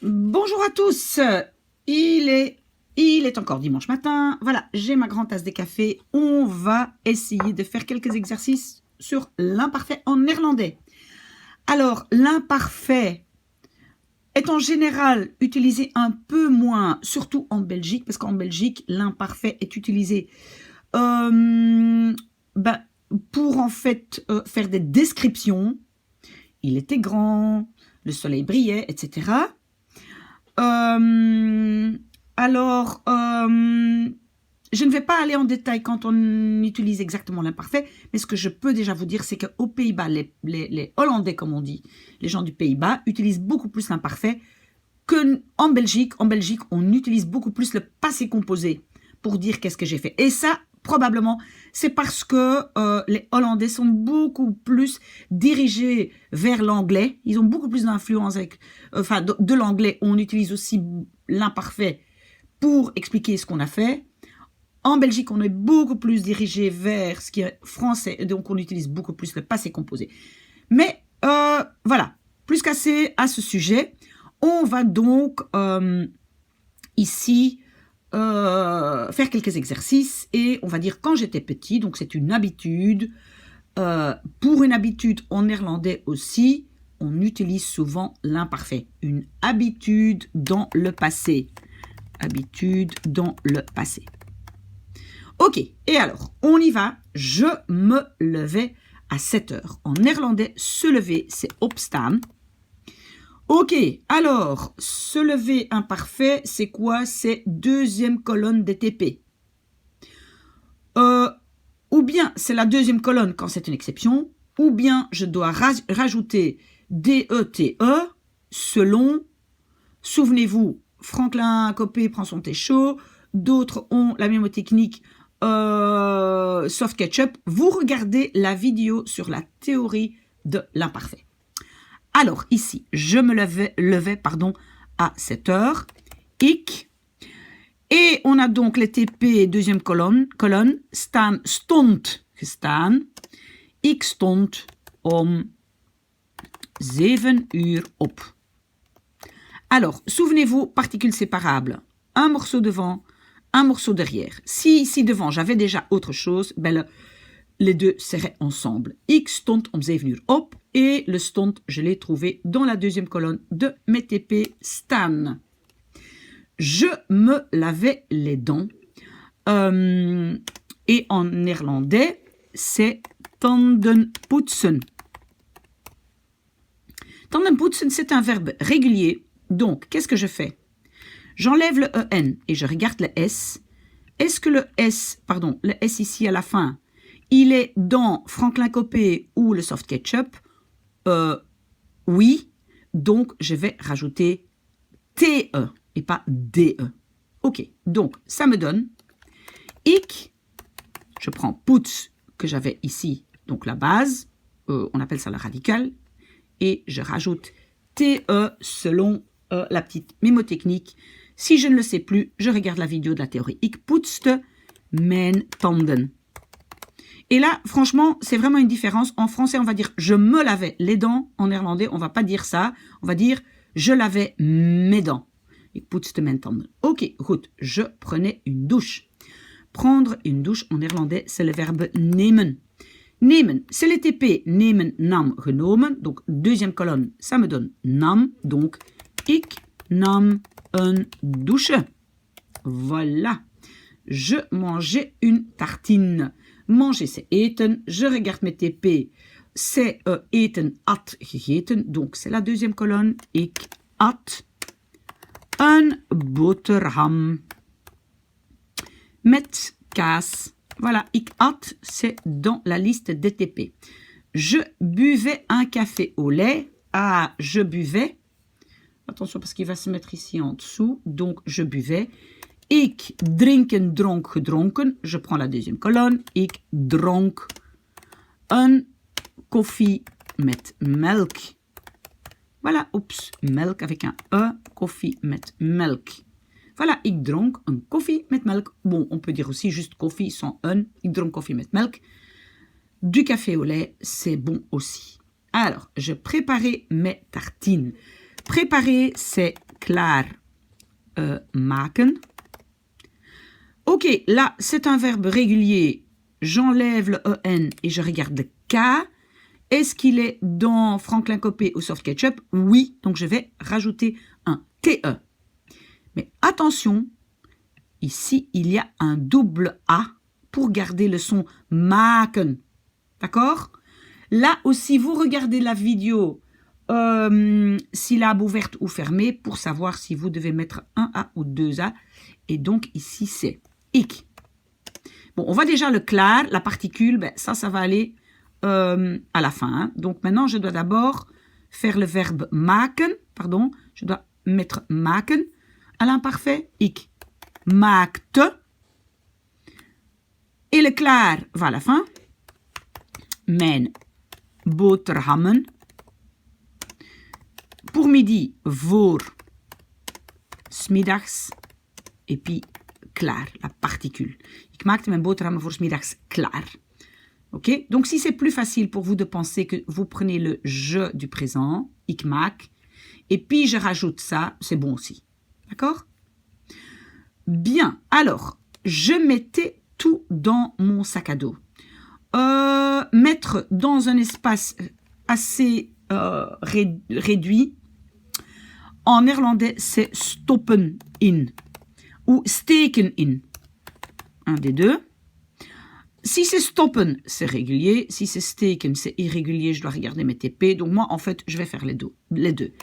Bonjour à tous, il est encore dimanche matin, voilà, j'ai ma grande tasse de café, on va essayer de faire quelques exercices sur l'imparfait en néerlandais. Alors, l'imparfait est en général utilisé un peu moins, surtout en Belgique, parce qu'en Belgique, l'imparfait est utilisé pour en fait faire des descriptions. Il était grand, le soleil brillait, etc. Je ne vais pas aller en détail quand on utilise exactement l'imparfait, mais ce que je peux déjà vous dire, c'est qu'aux Pays-Bas, les Hollandais, comme on dit, les gens du Pays-Bas, utilisent beaucoup plus l'imparfait qu'en Belgique. En Belgique, on utilise beaucoup plus le passé composé pour dire qu'est-ce que j'ai fait. Et ça, probablement, c'est parce que les Hollandais sont beaucoup plus dirigés vers l'anglais. Ils ont beaucoup plus d'influence avec, de l'anglais. On utilise aussi l'imparfait pour expliquer ce qu'on a fait. En Belgique, on est beaucoup plus dirigé vers ce qui est français, donc on utilise beaucoup plus le passé composé. Mais voilà, plus qu'assez à ce sujet. On va donc ici faire quelques exercices et on va dire quand j'étais petit, donc c'est une habitude. Pour une habitude en néerlandais aussi, on utilise souvent l'imparfait. Une habitude dans le passé. Habitude dans le passé. Ok, et alors, on y va. Je me levais à 7 heures. En néerlandais, se lever, c'est opstaan. Ok, alors, se lever imparfait, c'est quoi? C'est deuxième colonne des TP. Ou bien c'est la deuxième colonne quand c'est une exception, ou bien je dois rajouter DETE selon, souvenez-vous, Franklin Copé prend son thé chaud, d'autres ont la mnémotechnique soft ketchup. Vous regardez la vidéo sur la théorie de l'imparfait. Alors ici, je me levais à 7 heures. Ik. Et on a donc les TP, deuxième colonne, stond, gestaan. Ik stond om 7 uur op. Alors, souvenez-vous, particules séparables. Un morceau devant, un morceau derrière. Si ici devant, j'avais déjà autre chose, ben les deux seraient ensemble. Ik stond om 7 uur op. Et le stond, je l'ai trouvé dans la deuxième colonne de mes TP staan. Je me lavais les dents. Et en néerlandais, c'est tandenpoetsen. Tandenpoetsen, c'est un verbe régulier. Donc, qu'est-ce que je fais? J'enlève le EN et je regarde le S. Est-ce que le S ici à la fin, il est dans Franklin Copé ou le soft ketchup? Oui. Donc, je vais rajouter TE et pas DE. Ok, donc ça me donne ik, je prends poets que j'avais ici, donc la base, on appelle ça la radicale, et je rajoute TE selon la petite mémotechnique. Si je ne le sais plus, je regarde la vidéo de la théorie. Ik poetste mijn tanden. Et là, franchement, c'est vraiment une différence. En français, on va dire je me lavais les dents. En néerlandais, on va pas dire ça. On va dire je lavais mes dents. Ik poetste mijn tanden. Ok, goed. Je prenais une douche. Prendre une douche en néerlandais, c'est le verbe nemen. Nemen, c'est les TP. Nemen, nam, genomen. Donc, deuxième colonne, ça me donne nam. Donc, ik nam een douche. Voilà. Je mangeais une tartine. Manger, c'est eten. Je regarde mes TP. C'est eten, at, gegeten. Donc, c'est la deuxième colonne. Ik at een boterham met kaas. Voilà, ik at, c'est dans la liste des TP. Je buvais un café au lait. Ah, je buvais. Attention parce qu'il va se mettre ici en dessous. Donc, je buvais. Ik drinken, dronk, gedronken. Je prends la deuxième colonne. Ik dronk een koffie met melk. Voilà, oups, melk avec un E, koffie met melk. Voilà, ik dronk een koffie met melk. Bon, on peut dire aussi juste koffie sans un. Ik dronk koffie met melk. Du café au lait, c'est bon aussi. Alors, je préparais mes tartines. Préparer, c'est klaar maken. Ok, là, c'est un verbe régulier. J'enlève le EN et je regarde le K. Est-ce qu'il est dans Franklin Copé ou Soft Ketchup? Oui, donc je vais rajouter un TE. Mais attention, ici, il y a un double A pour garder le son maken. D'accord? Là aussi, vous regardez la vidéo syllabe ouverte ou fermée pour savoir si vous devez mettre un A ou deux A. Et donc, ici, c'est ik. Bon, on voit déjà le klaar, la particule, ben, ça va aller à la fin. Hein. Donc, maintenant, je dois d'abord faire le verbe maken. Pardon, je dois mettre maken à l'imparfait. Ik maakte. Et le klaar va à la fin. Mijn boterhammen. Pour midi, voor 's middags. Et puis, klaar, la particule. Ik maakte mijn boterhammen voor 's middags klaar. Ok? Donc, si c'est plus facile pour vous de penser que vous prenez le je du présent, ik maak, et puis je rajoute ça, c'est bon aussi. D'accord? Bien. Alors, je mettais tout dans mon sac à dos. Mettre dans un espace assez réduit. En néerlandais, c'est stoppen in ou steken in. Un des deux. Si c'est stoppen, c'est régulier. Si c'est steken, c'est irrégulier. Je dois regarder mes TP. Donc moi, en fait, je vais faire les deux.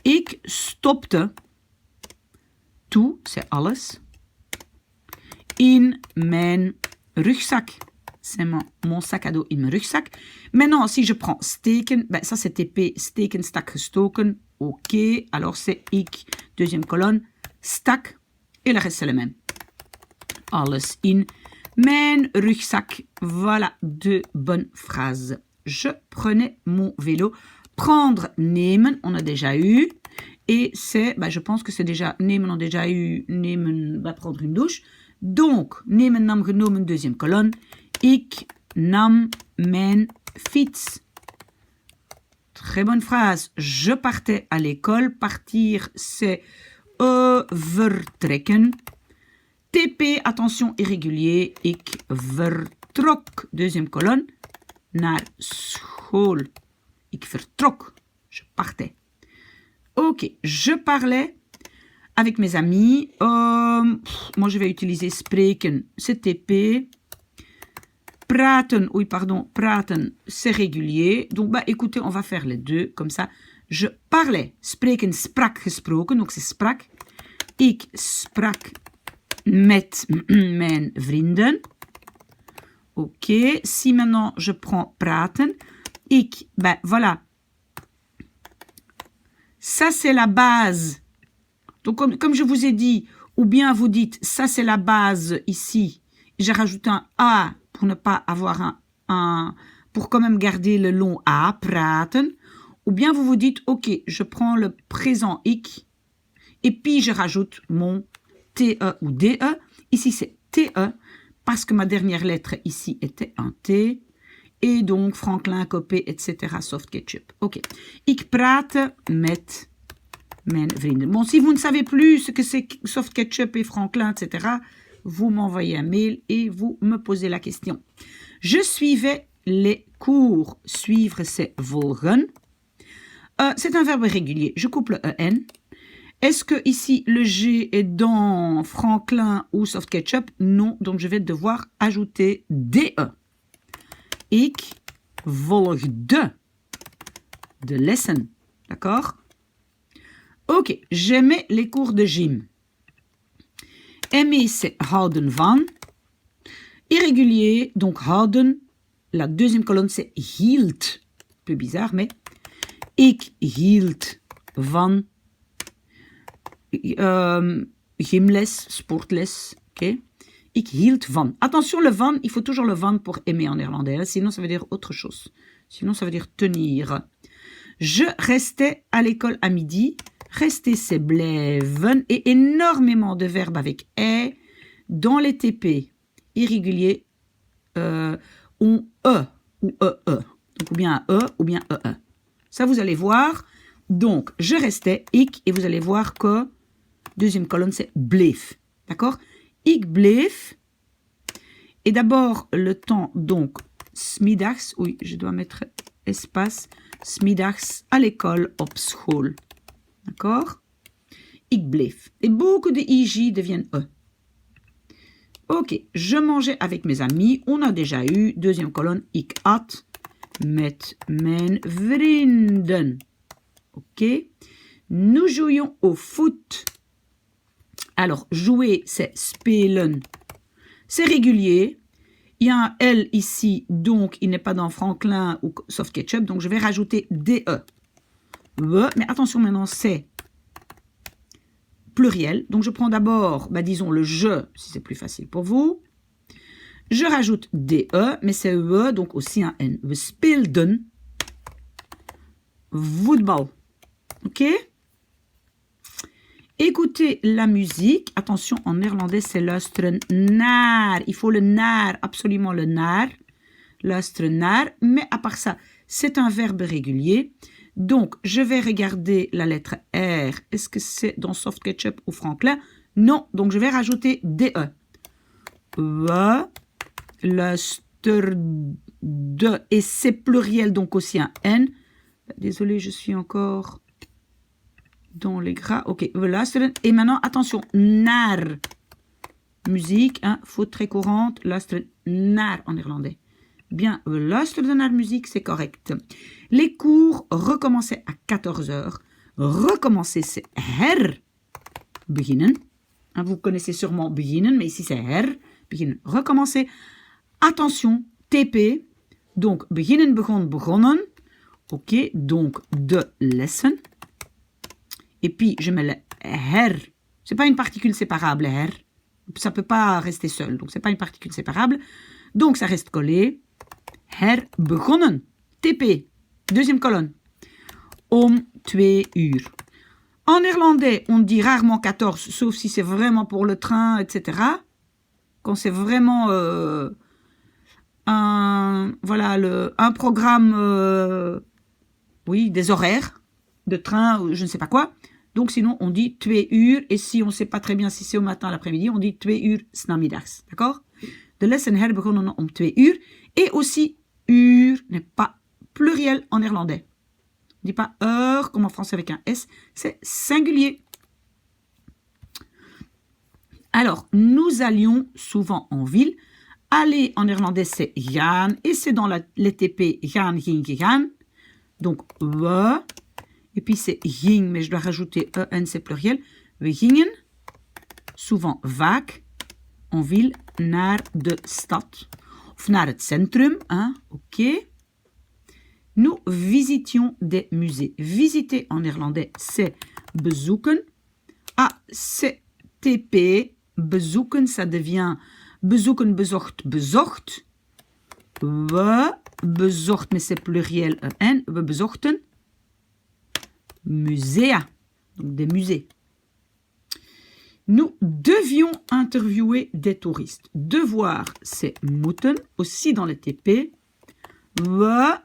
Ik stopte tout, c'est alles, in mijn rugzak. C'est mon sac à dos in mijn rugzak. Maintenant, si je prends steken, ben ça c'est TP, steken, stak, gestoken. Ok, alors c'est ik, deuxième colonne, stak, et le reste c'est le même. Alles in mijn rugzak. Voilà deux bonnes phrases. Je prenais mon vélo. Prendre, nemen, on a déjà eu. Et c'est, ben je pense que c'est déjà, nemen, on a déjà eu, nemen, va prendre une douche. Donc, nemen, nam, genomen, deuxième colonne. Ik nam mijn fiets. Très bonne phrase. Je partais à l'école. Partir, c'est vertrekken. TP, attention, irrégulier. Ik vertrok. Deuxième colonne. Naar school. Ik vertrok. Je partais. Ok, je parlais avec mes amis. Moi, je vais utiliser spreken. C'est TP. Praten, oui, pardon, praten, c'est régulier. Donc, bah, écoutez, on va faire les deux, comme ça. Je parlais, spreken, sprak, gesproken, donc c'est sprak. Ik sprak met mijn vrienden. Ok, si maintenant je prends praten, ik, ben voilà. Ça, c'est la base. Donc, comme je vous ai dit, ou bien vous dites, ça, c'est la base ici. J'ai rajouté un A pour ne pas avoir pour quand même garder le long A, praten. Ou bien vous vous dites, ok, je prends le présent ik, et puis je rajoute mon TE ou DE. Ici, c'est TE, parce que ma dernière lettre ici était un T. Et donc, Franklin, Copé, etc., Soft Ketchup. Ok. Ik prate met mijn vrienden. Bon, si vous ne savez plus ce que c'est Soft Ketchup et Franklin, etc., vous m'envoyez un mail et vous me posez la question. Je suivais les cours. Suivre, c'est volgen. C'est un verbe régulier. Je coupe le EN. Est-ce que ici le G est dans Franklin ou Soft Ketchup? Non, donc je vais devoir ajouter DE. Ik volgde de lessen. D'accord? Ok, j'aimais les cours de gym. Aimer, c'est houden van. Irrégulier, donc houden. La deuxième colonne, c'est hield. Un peu bizarre, mais ik hield van gymles, sportles. Ok. Ik hield van. Attention, le van, il faut toujours le van pour aimer en néerlandais. Hein, sinon, ça veut dire autre chose. Sinon, ça veut dire tenir. Je restais à l'école à midi. Rester, c'est blijven. Et énormément de verbes avec est dans les TP irréguliers ont E ou EE. Donc, ou bien un E ou bien EE. Ça, vous allez voir. Donc, je restais ik et vous allez voir que deuxième colonne, c'est bleef. D'accord? Ik bleef. Et d'abord, le temps, donc, smiddags. Oui, je dois mettre espace. Smiddags à l'école op school. D'accord? Ik bleef. Et beaucoup de ij deviennent e. Ok, je mangeais avec mes amis. On a déjà eu, deuxième colonne, ik at met mijn vrienden. Ok. Nous jouions au foot. Alors, jouer, c'est spelen. C'est régulier. Il y a un L ici, donc il n'est pas dans Franklin ou Soft Ketchup, donc je vais rajouter DE. Mais attention maintenant, c'est pluriel. Donc je prends d'abord, disons le je, si c'est plus facile pour vous. Je rajoute DE, mais c'est E, donc aussi un N. We speelden voetbal. Ok? Écoutez la musique. Attention, en néerlandais, c'est luisteren naar. Il faut le naar, absolument le naar. Luisteren naar. Mais à part ça, c'est un verbe régulier. Donc, je vais regarder la lettre R. Est-ce que c'est dans Soft Ketchup ou Franklin? Non. Donc, je vais rajouter DE. We luisteren. Et c'est pluriel, donc aussi un N. Désolée, je suis encore dans les gras. Ok, voilà. Et maintenant, attention, naar. Musique, faute très courante. Luisteren naar en néerlandais. Bien, luisteren naar musique, c'est correct. Les cours recommençaient à 14h. Recommencer, c'est her beginnen. Vous connaissez sûrement beginnen, mais ici c'est her beginnen. Recommencer. Attention, TP. Donc, beginnen, begon, begonnen. Ok, donc de lessen. Et puis, je mets le her. C'est pas une particule séparable, her. Ça peut pas rester seul. Donc, c'est pas une particule séparable. Donc, ça reste collé. Her begonnen. TP. Deuxième colonne. Om 2 uur. En néerlandais, on dit rarement 14, sauf si c'est vraiment pour le train, etc. Quand c'est vraiment un programme, des horaires de train, je ne sais pas quoi. Donc sinon, on dit 2 uur. Et si on ne sait pas très bien si c'est au matin, l'après-midi, on dit 2 uur 's namiddags. D'accord? De lessen her begonnen om 2 uur. Et aussi, uur n'est pas pluriel en néerlandais. On ne dit pas heure comme en français avec un S, c'est singulier. Alors, nous allions souvent en ville. Aller en néerlandais, c'est gaan. Et c'est dans les TP, gaan, ging, gegaan. Donc, we. Et puis c'est ging, mais je dois rajouter en, c'est pluriel. We gingen, souvent vaak, en ville, naar de stad. Of naar het centrum, ok. Nous visitions des musées. Visiter en néerlandais, c'est bezoeken. C'est TP. Bezoeken, ça devient bezoeken, bezocht, bezocht. We bezocht, mais c'est pluriel, en. We bezochten. Musea, donc des musées. Nous devions interviewer des touristes. Devoir, c'est moeten, aussi dans les TP. We,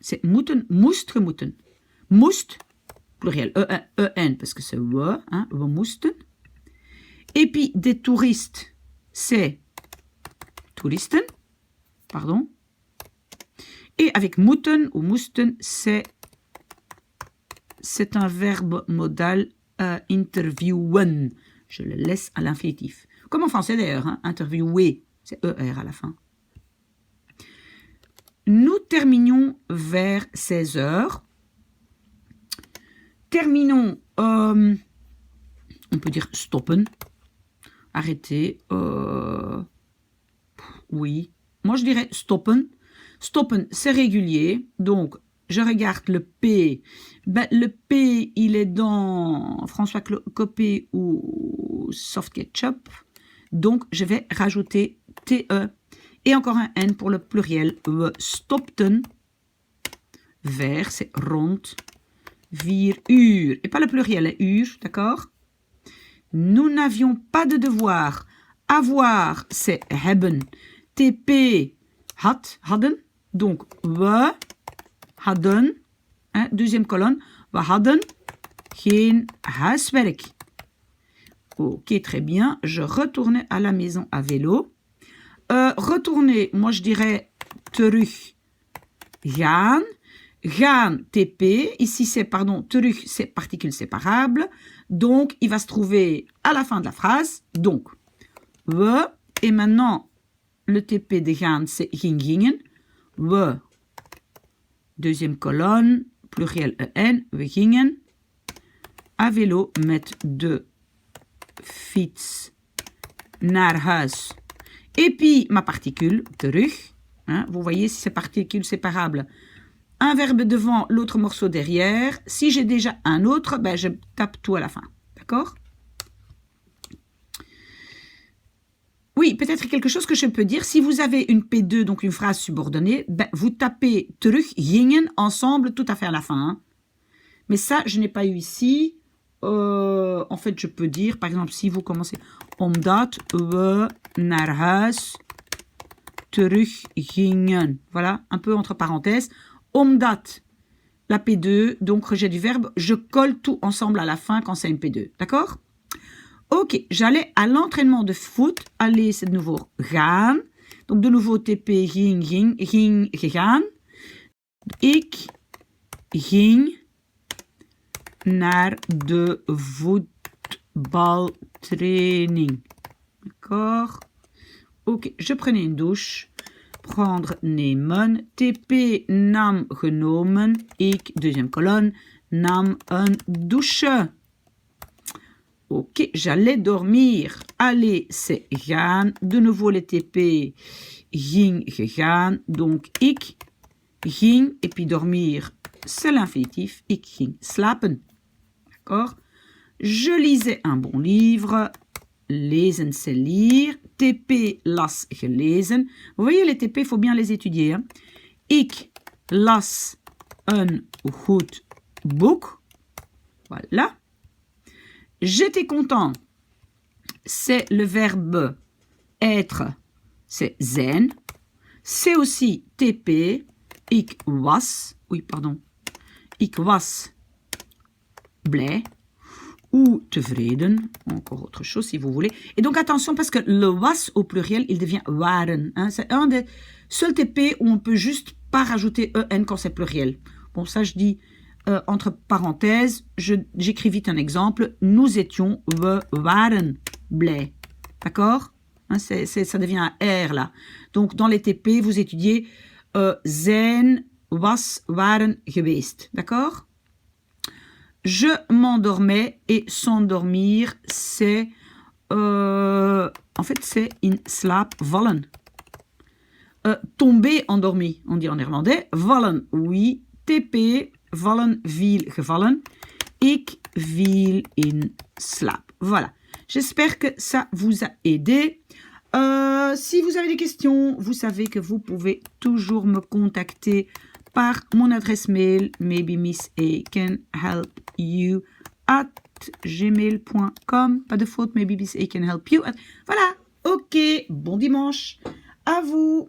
c'est moeten, moest, moeten. Moest, pluriel, en, parce que c'est we, we moesten. Et puis, des touristes, c'est toeristen, pardon. Et avec moeten ou moesten, c'est un verbe modal interviewen. Je le laisse à l'infinitif. Comme en français d'ailleurs, interviewer, c'est ER à la fin. Nous terminions vers 16h. Terminons, on peut dire stoppen, arrêter, oui. Moi je dirais stoppen. Stoppen, c'est régulier, donc je regarde le P. Le P, il est dans François Copé ou Soft Ketchup. Donc, je vais rajouter TE. Et encore un N pour le pluriel. We stopten. Vers, c'est rond. 4 uur. Et pas le pluriel, uur, d'accord? Nous n'avions pas de devoir. Avoir, c'est hebben. TP, hadden. Donc, we hadden, deuxième colonne, We hadden geen huiswerk. Ok, très bien. Je retournais à la maison à vélo. Retourner, moi je dirais terug gaan. Gaan, TP. Ici c'est, pardon, terug, c'est particule séparable. Donc, il va se trouver à la fin de la phrase. Donc, we. Et maintenant, le TP de gaan, c'est gingen. We. Deuxième colonne, pluriel EN. We gingen à vélo met de fiets naar huis. Et puis, ma particule, terug. Hein, vous voyez, si c'est particule séparable, un verbe devant, l'autre morceau derrière. Si j'ai déjà un autre, ben, je tape tout à la fin. D'accord? Oui, peut-être quelque chose que je peux dire. Si vous avez une P2, donc une phrase subordonnée, ben, vous tapez terug, gingen, ensemble, tout à fait à la fin. Hein. Mais ça, je n'ai pas eu ici. En fait, je peux dire, par exemple, si vous commencez omdat we naar huis terug gingen. Voilà, un peu entre parenthèses. Omdat, la P2, donc rejet du verbe, je colle tout ensemble à la fin quand c'est une P2. D'accord? Ok, j'allais à l'entraînement de foot. Aller, c'est de nouveau gaan. Donc de nouveau TP, ging, gegaan. Ik ging naar de voetbaltraining. D'accord? Ok, je prenais une douche. Prendre, nemen. TP, nam, genomen. Ik, deuxième colonne, nam een douche. Ok, j'allais dormir. Aller, c'est gaan. De nouveau les TP, ging, gegaan. Donc, ik ging. Et puis dormir, c'est l'infinitif. Ik ging slapen. D'accord? Je lisais un bon livre. Lezen, c'est lire. TP, las, gelezen. Vous voyez, les TP, il faut bien les étudier. Hein? Ik las een goed boek. Voilà. J'étais content. C'est le verbe être. C'est zijn. C'est aussi TP. Ik was. Oui, pardon. Ik was blij. Ou tevreden. Encore autre chose si vous voulez. Et donc attention parce que le was au pluriel, il devient waren. Hein. C'est un des seuls TP où on peut juste pas rajouter EN quand c'est pluriel. Bon, ça je dis entre parenthèses, j'écris vite un exemple. Nous étions, we waren blij. D'accord? Hein, ça devient un R là. Donc dans les TP, vous étudiez zijn, was, waren, geweest. D'accord? Je m'endormais et s'endormir, c'est en fait c'est in slaap vallen. Tomber, endormi, on dit en néerlandais. Vallen, oui. TP, vallen, viel, gevallen. Ik viel in slaap. Voilà. J'espère que ça vous a aidé. Si vous avez des questions, vous savez que vous pouvez toujours me contacter par mon adresse mail, maybemissa@gmail.com. Pas de faute, maybemissa@can help you. Voilà, ok, bon dimanche à vous.